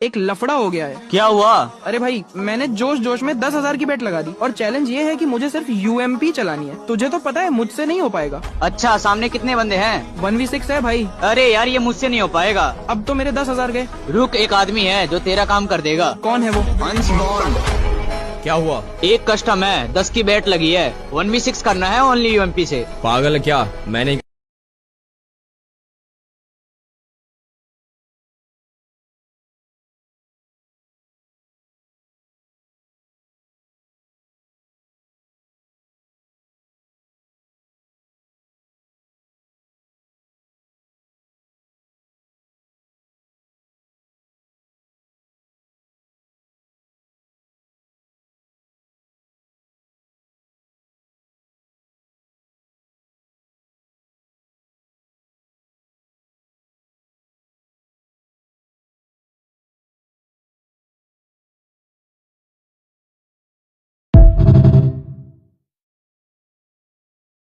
एक लफड़ा हो गया है। क्या हुआ? अरे भाई, मैंने जोश जोश में 10,000 की बेट लगा दी और चैलेंज ये है कि मुझे सिर्फ यूएमपी चलानी है। तुझे तो पता है मुझसे नहीं हो पाएगा। अच्छा, सामने कितने बंदे हैं? 1v6 है भाई। अरे यार, ये मुझसे नहीं हो पाएगा। अब तो मेरे 10,000 गए। रुक, एक आदमी है जो तेरा काम कर देगा। कौन है वो? क्या हुआ? एक कस्टम है, 10 की बेट लगी है, 1v6 करना है ओनली यूएमपी से। पागल है क्या? मैं नहीं